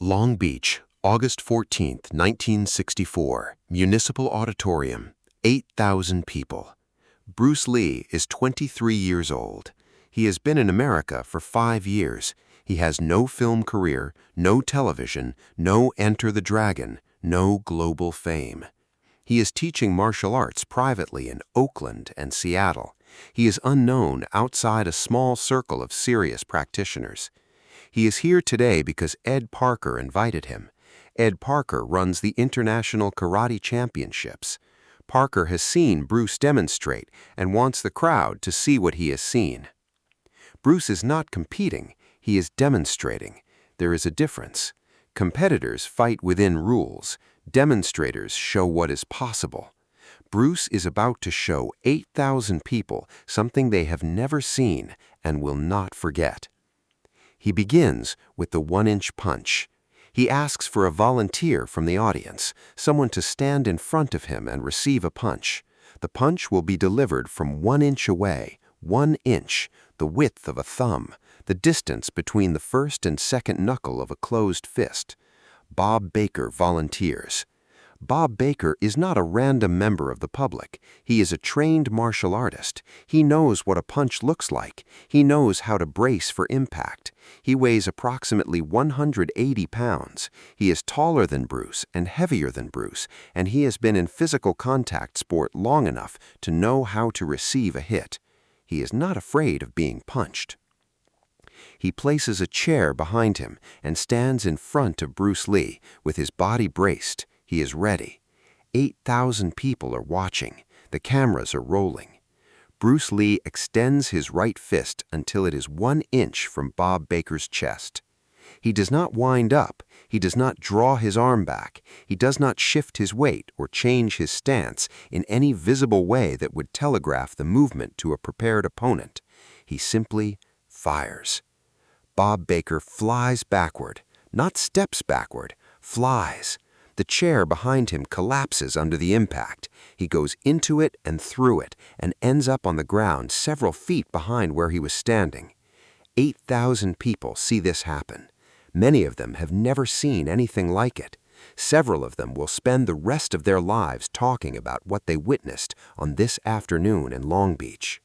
Long Beach, August 14, 1964, Municipal Auditorium, 8,000 people. Bruce Lee is 23 years old. He has been in America for 5 years. He has no film career, no television, no Enter the Dragon, no global fame. He is teaching martial arts privately in Oakland and Seattle. He is unknown outside a small circle of serious practitioners. He is here today because Ed Parker invited him. Ed Parker runs the International Karate Championships. Parker has seen Bruce demonstrate and wants the crowd to see what he has seen. Bruce is not competing, he is demonstrating. There is a difference. Competitors fight within rules. Demonstrators show what is possible. Bruce is about to show 8,000 people something they have never seen and will not forget. He begins with the 1-inch punch. He asks for a volunteer from the audience, someone to stand in front of him and receive a punch. The punch will be delivered from 1 inch away, 1 inch, the width of a thumb, the distance between the first and second knuckle of a closed fist. Bob Baker volunteers. Bob Baker is not a random member of the public. He is a trained martial artist. He knows what a punch looks like. He knows how to brace for impact. He weighs approximately 180 pounds. He is taller than Bruce and heavier than Bruce, and he has been in physical contact sport long enough to know how to receive a hit. He is not afraid of being punched. He places a chair behind him and stands in front of Bruce Lee with his body braced. He is ready. 8,000 people are watching. The cameras are rolling. Bruce Lee extends his right fist until it is 1 inch from Bob Baker's chest. He does not wind up. He does not draw his arm back. He does not shift his weight or change his stance in any visible way that would telegraph the movement to a prepared opponent. He simply fires. Bob Baker flies backward, not steps backward, flies. The chair behind him collapses under the impact. He goes into it and through it and ends up on the ground several feet behind where he was standing. 8,000 people see this happen. Many of them have never seen anything like it. Several of them will spend the rest of their lives talking about what they witnessed on this afternoon in Long Beach.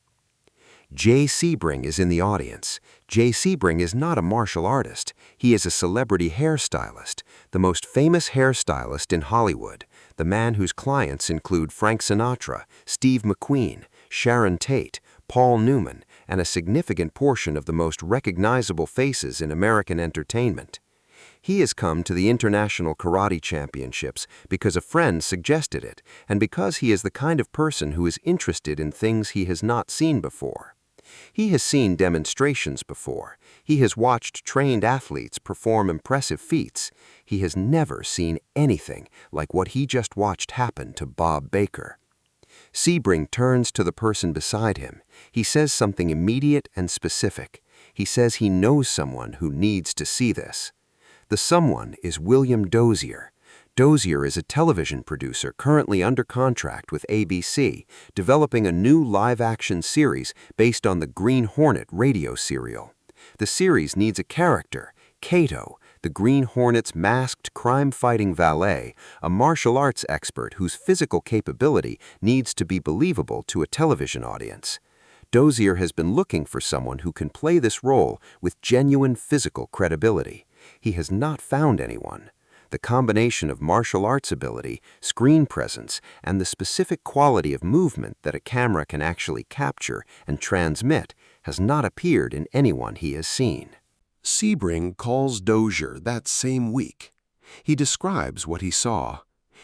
Jay Sebring is in the audience. Jay Sebring is not a martial artist. He is a celebrity hairstylist, the most famous hairstylist in Hollywood, the man whose clients include Frank Sinatra, Steve McQueen, Sharon Tate, Paul Newman, and a significant portion of the most recognizable faces in American entertainment. He has come to the International Karate Championships because a friend suggested it, and because he is the kind of person who is interested in things he has not seen before. He has seen demonstrations before. He has watched trained athletes perform impressive feats. He has never seen anything like what he just watched happen to Bob Baker. Sebring turns to the person beside him. He says something immediate and specific. He says he knows someone who needs to see this. The someone is William Dozier. Dozier is a television producer currently under contract with ABC, developing a new live-action series based on the Green Hornet radio serial. The series needs a character, Kato, the Green Hornet's masked crime-fighting valet, a martial arts expert whose physical capability needs to be believable to a television audience. Dozier has been looking for someone who can play this role with genuine physical credibility. He has not found anyone. The combination of martial arts ability, screen presence, and the specific quality of movement that a camera can actually capture and transmit has not appeared in anyone he has seen. Sebring calls Dozier that same week. He describes what he saw.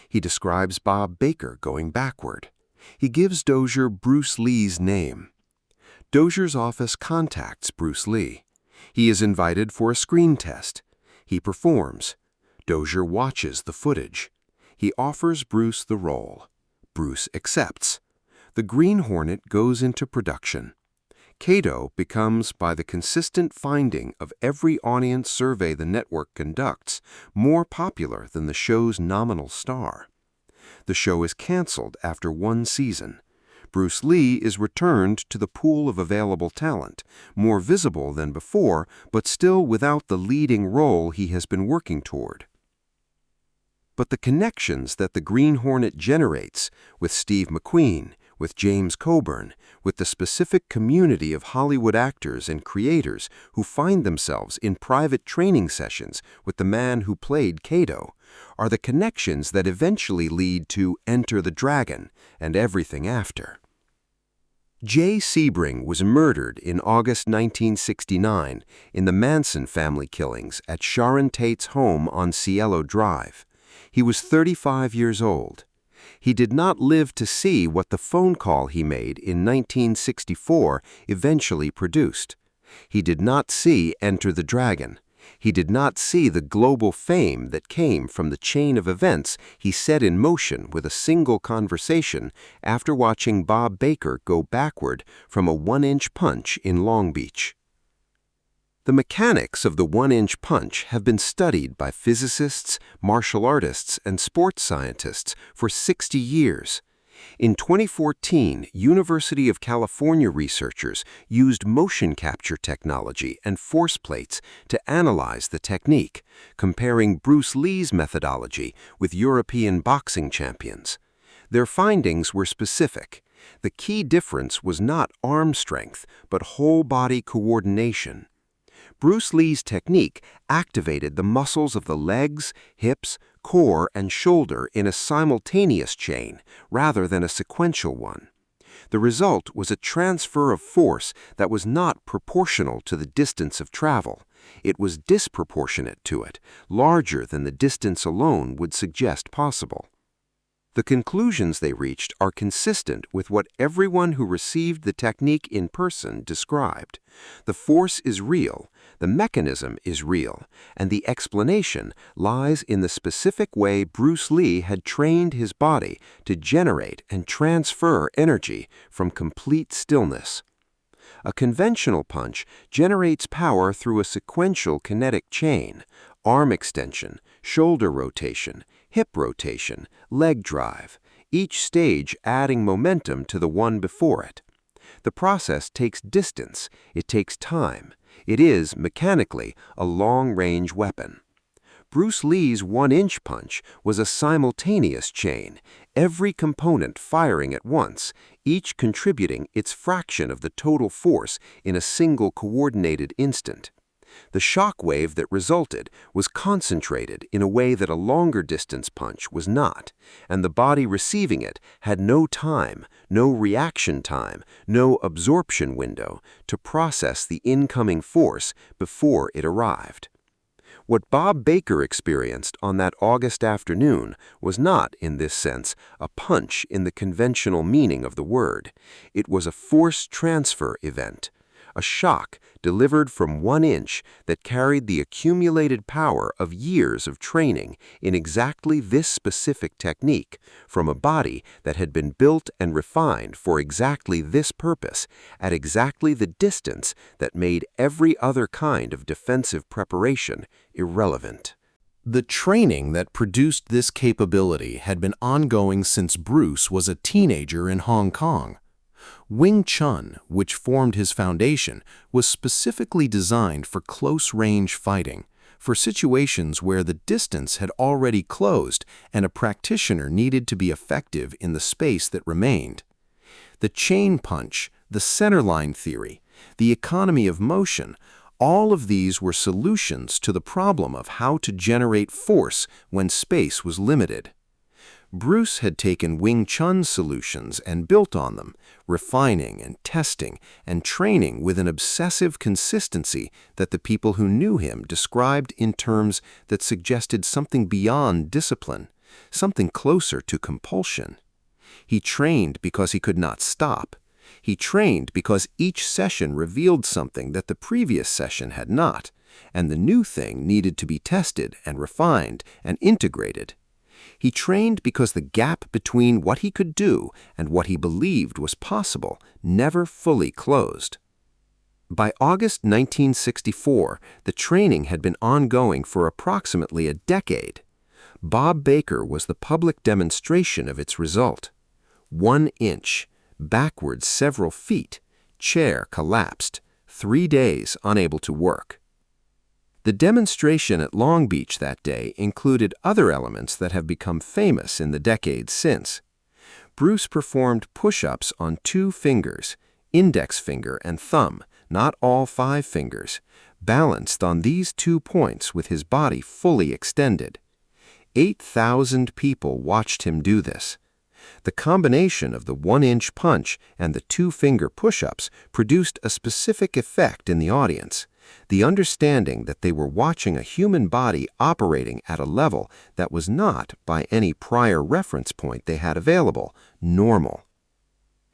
He describes Bob Baker going backward. He gives Dozier Bruce Lee's name. Dozier's office contacts Bruce Lee. He is invited for a screen test. He performs. Dozier watches the footage. He offers Bruce the role. Bruce accepts. The Green Hornet goes into production. Kato becomes, by the consistent finding of every audience survey the network conducts, more popular than the show's nominal star. The show is canceled after 1 season. Bruce Lee is returned to the pool of available talent, more visible than before, but still without the leading role he has been working toward. But the connections that the Green Hornet generates with Steve McQueen, with James Coburn, with the specific community of Hollywood actors and creators who find themselves in private training sessions with the man who played Kato, are the connections that eventually lead to Enter the Dragon and everything after. Jay Sebring was murdered in August 1969 in the Manson family killings at Sharon Tate's home on Cielo Drive. He was 35 years old. He did not live to see what the phone call he made in 1964 eventually produced. He did not see Enter the Dragon. He did not see the global fame that came from the chain of events he set in motion with a single conversation after watching Bob Baker go backward from a 1-inch punch in Long Beach. The mechanics of the 1-inch punch have been studied by physicists, martial artists, and sports scientists for 60 years. In 2014, University of California researchers used motion capture technology and force plates to analyze the technique, comparing Bruce Lee's methodology with European boxing champions. Their findings were specific. The key difference was not arm strength, but whole-body coordination. Bruce Lee's technique activated the muscles of the legs, hips, core, and shoulder in a simultaneous chain rather than a sequential one. The result was a transfer of force that was not proportional to the distance of travel. It was disproportionate to it, larger than the distance alone would suggest possible. The conclusions they reached are consistent with what everyone who received the technique in person described. The force is real, the mechanism is real, and the explanation lies in the specific way Bruce Lee had trained his body to generate and transfer energy from complete stillness. A conventional punch generates power through a sequential kinetic chain, arm extension, shoulder rotation, hip rotation, leg drive, each stage adding momentum to the one before it. The process takes distance, it takes time. It is, mechanically, a long-range weapon. Bruce Lee's 1-inch punch was a simultaneous chain, every component firing at once, each contributing its fraction of the total force in a single coordinated instant. The shock wave that resulted was concentrated in a way that a longer distance punch was not, and the body receiving it had no time, no reaction time, no absorption window to process the incoming force before it arrived. What Bob Baker experienced on that August afternoon was not, in this sense, a punch in the conventional meaning of the word. It was a force transfer event. A shock delivered from 1 inch that carried the accumulated power of years of training in exactly this specific technique from a body that had been built and refined for exactly this purpose at exactly the distance that made every other kind of defensive preparation irrelevant. The training that produced this capability had been ongoing since Bruce was a teenager in Hong Kong. Wing Chun, which formed his foundation, was specifically designed for close-range fighting, for situations where the distance had already closed and a practitioner needed to be effective in the space that remained. The chain punch, the centerline theory, the economy of motion, all of these were solutions to the problem of how to generate force when space was limited. Bruce had taken Wing Chun's solutions and built on them, refining and testing and training with an obsessive consistency that the people who knew him described in terms that suggested something beyond discipline, something closer to compulsion. He trained because he could not stop. He trained because each session revealed something that the previous session had not, and the new thing needed to be tested and refined and integrated. He trained because the gap between what he could do and what he believed was possible never fully closed. By August 1964, the training had been ongoing for approximately a decade. Bob Baker was the public demonstration of its result. 1 inch, backwards several feet, chair collapsed, 3 days unable to work. The demonstration at Long Beach that day included other elements that have become famous in the decades since. Bruce performed push-ups on 2 fingers, index finger and thumb, not all 5 fingers, balanced on these 2 points with his body fully extended. 8,000 people watched him do this. The combination of the 1-inch punch and the 2-finger push-ups produced a specific effect in the audience, the understanding that they were watching a human body operating at a level that was not, by any prior reference point they had available, normal.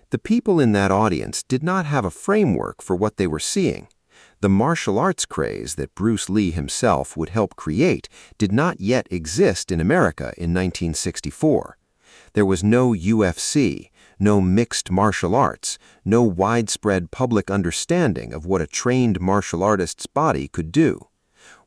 The people in that audience did not have a framework for what they were seeing. The martial arts craze that Bruce Lee himself would help create did not yet exist in America in 1964. There was no UFC, no mixed martial arts, no widespread public understanding of what a trained martial artist's body could do.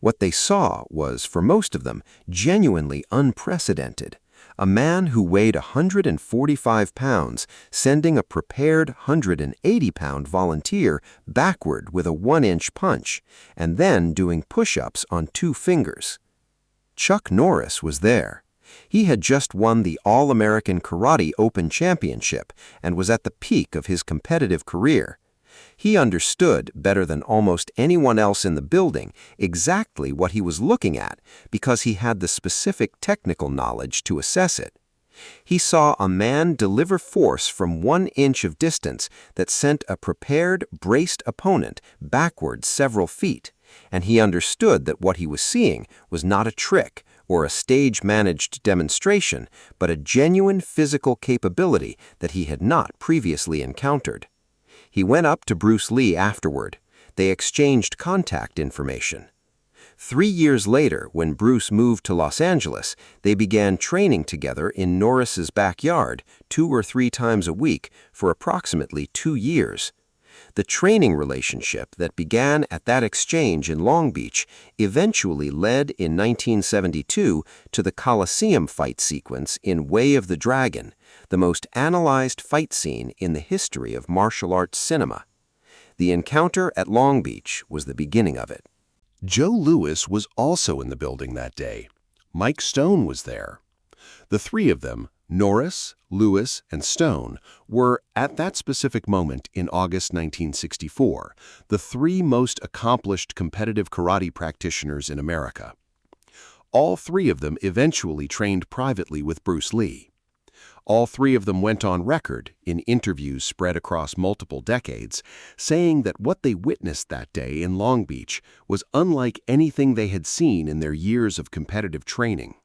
What they saw was, for most of them, genuinely unprecedented. A man who weighed 145 pounds sending a prepared 180-pound volunteer backward with a 1-inch punch, and then doing push-ups on 2 fingers. Chuck Norris was there. He had just won the All-American Karate Open Championship and was at the peak of his competitive career. He understood, better than almost anyone else in the building, exactly what he was looking at because he had the specific technical knowledge to assess it. He saw a man deliver force from 1 inch of distance that sent a prepared, braced opponent backward several feet, and he understood that what he was seeing was not a trick or a stage-managed demonstration, but a genuine physical capability that he had not previously encountered. He went up to Bruce Lee afterward. They exchanged contact information. 3 years later, when Bruce moved to Los Angeles, they began training together in Norris's backyard 2 or 3 times a week for approximately 2 years. The training relationship that began at that exchange in Long Beach eventually led in 1972 to the Coliseum fight sequence in Way of the Dragon, the most analyzed fight scene in the history of martial arts cinema. The encounter at Long Beach was the beginning of it. Joe Louis was also in the building that day. Mike Stone was there. The 3 of them, Norris, Louis, and Stone, were, at that specific moment in August 1964, the 3 most accomplished competitive karate practitioners in America. All 3 of them eventually trained privately with Bruce Lee. All 3 of them went on record, in interviews spread across multiple decades, saying that what they witnessed that day in Long Beach was unlike anything they had seen in their years of competitive training.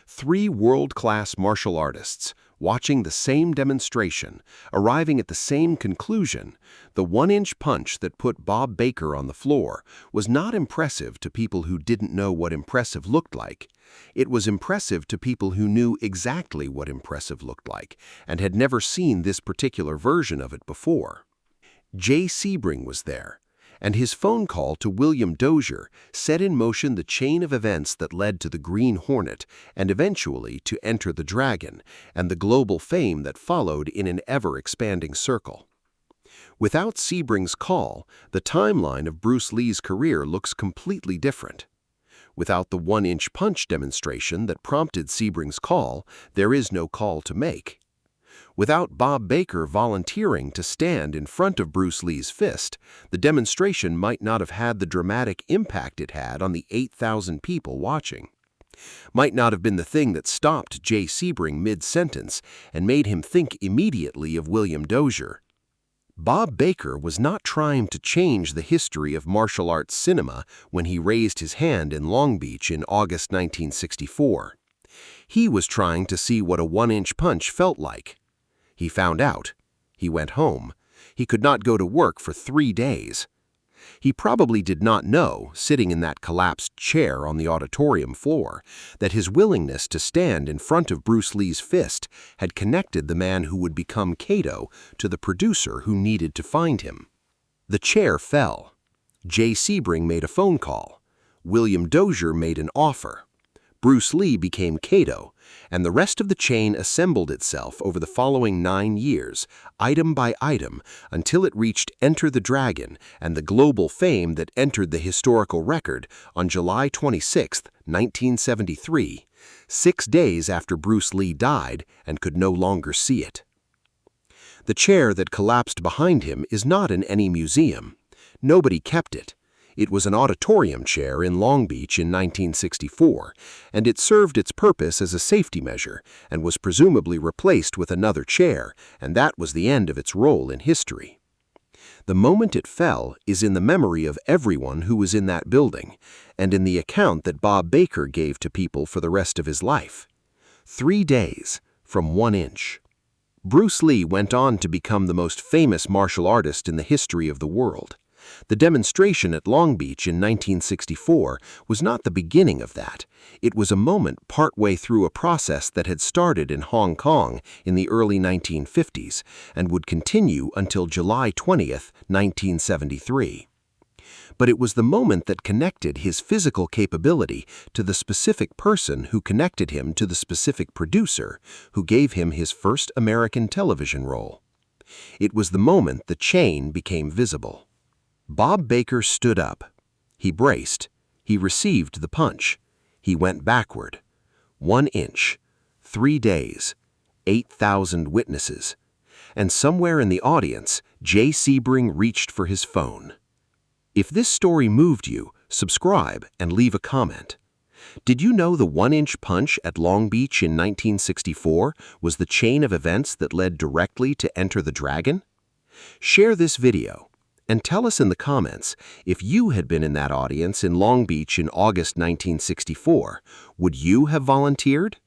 3 world-class martial artists, watching the same demonstration, arriving at the same conclusion, the 1-inch punch that put Bob Baker on the floor was not impressive to people who didn't know what impressive looked like. It was impressive to people who knew exactly what impressive looked like and had never seen this particular version of it before. Jay Sebring was there, and his phone call to William Dozier set in motion the chain of events that led to the Green Hornet and eventually to Enter the Dragon and the global fame that followed in an ever-expanding circle. Without Sebring's call, the timeline of Bruce Lee's career looks completely different. Without the 1-inch punch demonstration that prompted Sebring's call, there is no call to make. Without Bob Baker volunteering to stand in front of Bruce Lee's fist, the demonstration might not have had the dramatic impact it had on the 8,000 people watching. Might not have been the thing that stopped Jay Sebring mid-sentence and made him think immediately of William Dozier. Bob Baker was not trying to change the history of martial arts cinema when he raised his hand in Long Beach in August 1964. He was trying to see what a 1-inch punch felt like. He found out. He went home. He could not go to work for 3 days. He probably did not know, sitting in that collapsed chair on the auditorium floor, that his willingness to stand in front of Bruce Lee's fist had connected the man who would become Kato to the producer who needed to find him. The chair fell. Jay Sebring made a phone call. William Dozier made an offer. Bruce Lee became Kato, And the rest of the chain assembled itself over the following 9 years, item by item, until it reached Enter the Dragon and the global fame that entered the historical record on July 26, 1973, 6 days after Bruce Lee died and could no longer see it. The chair that collapsed behind him is not in any museum. Nobody kept it. It was an auditorium chair in Long Beach in 1964, and it served its purpose as a safety measure and was presumably replaced with another chair, and that was the end of its role in history. The moment it fell is in the memory of everyone who was in that building, and in the account that Bob Baker gave to people for the rest of his life. 3 days, from 1 inch. Bruce Lee went on to become the most famous martial artist in the history of the world. The demonstration at Long Beach in 1964 was not the beginning of that. It was a moment partway through a process that had started in Hong Kong in the early 1950s and would continue until July 20, 1973. But it was the moment that connected his physical capability to the specific person who connected him to the specific producer who gave him his first American television role. It was the moment the chain became visible. Bob Baker stood up. He braced. He received the punch. He went backward. 1 inch. 3 days. 8,000 witnesses. And somewhere in the audience, Jay Sebring reached for his phone. If this story moved you, subscribe and leave a comment. Did you know the 1-inch punch at Long Beach in 1964 was the chain of events that led directly to Enter the Dragon? Share this video and tell us in the comments if you had been in that audience in Long Beach in August 1964, would you have volunteered?